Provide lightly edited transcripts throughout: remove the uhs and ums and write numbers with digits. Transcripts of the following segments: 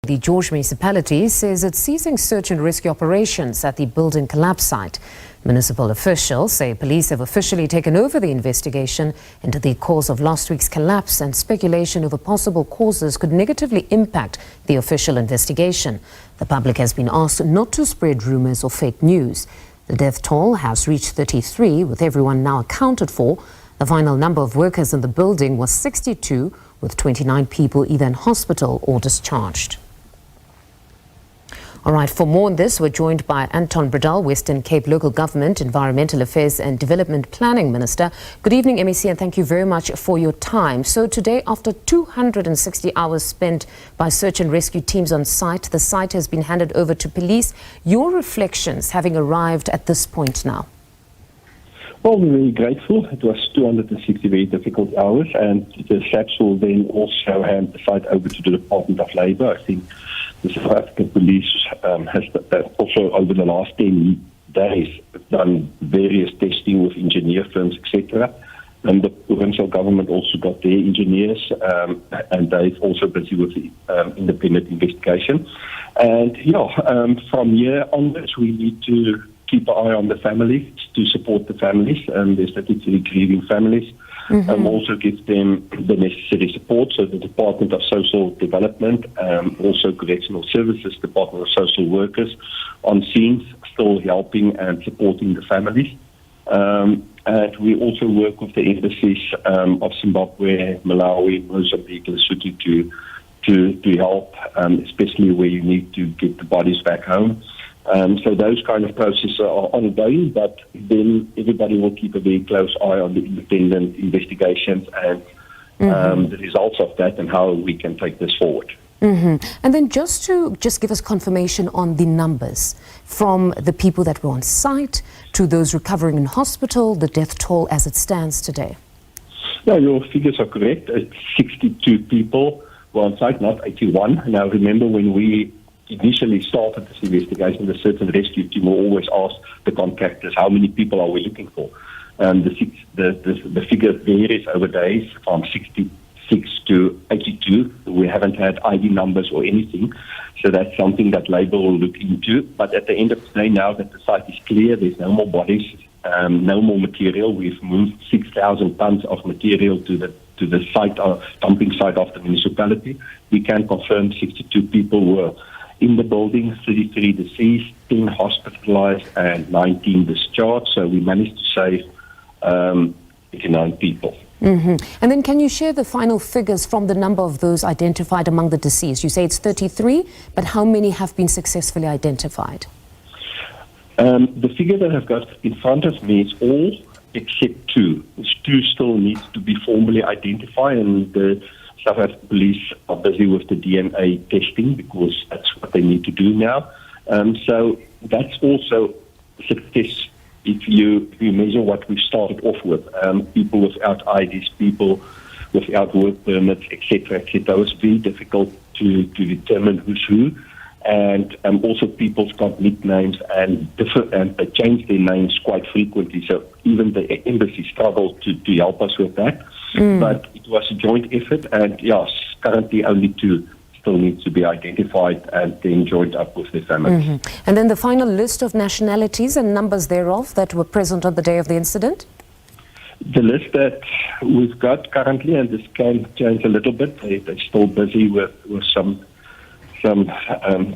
The George municipality says it's ceasing search and rescue operations at the building collapse site. Municipal officials say police have officially taken over the investigation into the cause of last week's collapse, and speculation over possible causes could negatively impact the official investigation. The public has been asked not to spread rumors or fake news. The death toll has reached 33, with everyone now accounted for. The final number of workers in the building was 62, with 29 people either in hospital or discharged. All right, for more on this, we're joined by Anton Bredal, Western Cape Local Government, Environmental Affairs and Development Planning Minister. Good evening, MEC, and thank you very much for your time. So today, after 260 hours spent by search and rescue teams on site, the site has been handed over to police. Your reflections having arrived at this point now? Well, we're very grateful. It was 260 very difficult hours, and the SAPS will then also hand the site over to the Department of Labour. I think the South African Police has also, over the last 10 days, done various testing with engineer firms, etc. And the provincial government also got their engineers, and they're also busy with the independent investigation. And from here onwards, we need to keep an eye on the families, to support the families, there's particularly grieving families, and also give them the necessary support. So the Department of Social Development, also Correctional Services, Department of Social Workers on scenes, still helping and supporting the families. And we also work with the embassies of Zimbabwe, Malawi, Mozambique, Lesotho to help, especially where you need to get the bodies back home. So those kind of processes are ongoing, but then everybody will keep a very close eye on the independent investigations and the results of that and how we can take this forward. And then just give us confirmation on the numbers from the people that were on site to those recovering in hospital, the death toll as it stands today. No, your figures are correct. It's 62 people were on site, not 81. Now remember, when we initially started this investigation, the search and rescue team will always ask the contractors, how many people are we looking for? The figure varies over days from 66 to 82. We haven't had ID numbers or anything, so that's something that Labour will look into. But at the end of the day, now that the site is clear, there's no more bodies, no more material. We've moved 6,000 tons of material to the site, dumping site of the municipality. We can confirm 62 people were in the building, 33 deceased, 10 hospitalized, and 19 discharged. So we managed to save 89 people. And then can you share the final figures from the number of those identified among the deceased? You say it's 33, but how many have been successfully identified? The figure that I've got in front of me is all except two. Two still needs to be formally identified, and the South African Police are busy with the DNA testing because that's what they need to do now. So that's also success if you measure what we started off with. People without IDs, people without work permits, etc., etc. It was very difficult to determine who's who. And also people's got nicknames and they change their names quite frequently. So even the embassy struggled to help us with that. But it was a joint effort, and yes, currently only two still need to be identified and then joined up with their families. And then the final list of nationalities and numbers thereof that were present on the day of the incident? The list that we've got currently, and this can change a little bit, they're still busy with some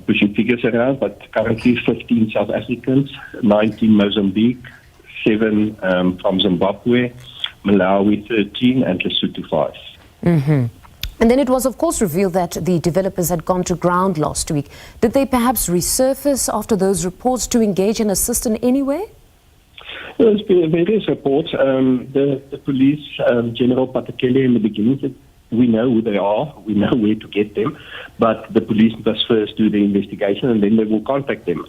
pushing figures around, but currently 15 South Africans, 19 Mozambique, 7 from Zimbabwe, Malawi 13, and Lesotho 5. And then it was, of course, revealed that the developers had gone to ground last week. Did they perhaps resurface after those reports to engage and assist in any way? There's been various reports. The police, General Patekele in the beginning said, we know who they are, we know where to get them, but the police must first do the investigation and then they will contact them.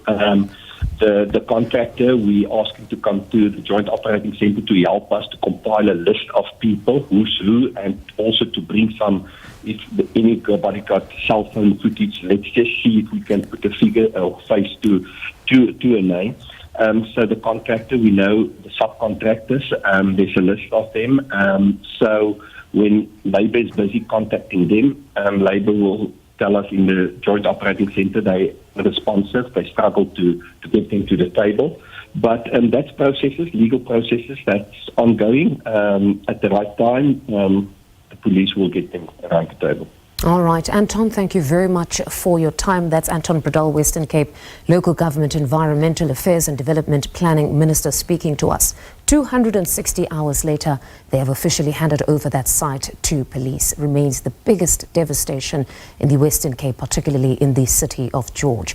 The contractor, we asked him to come to the Joint Operating Centre to help us to compile a list of people, who's who, and also to bring some, if anybody got cell phone footage, let's just see if we can put a figure or face to a name. So the contractor, we know the subcontractors, there's a list of them. So when Labour is busy contacting them, Labour will tell us in the Joint Operating Centre they are responsive. They struggle to get them to the table. But that's processes, legal processes, that's ongoing. At the right time, the police will get them around the table. All right. Anton, thank you very much for your time. That's Anton Bredal, Western Cape Local Government Environmental Affairs and Development Planning Minister, speaking to us. 260 hours later, they have officially handed over that site to police. Remains the biggest devastation in the Western Cape, particularly in the city of George.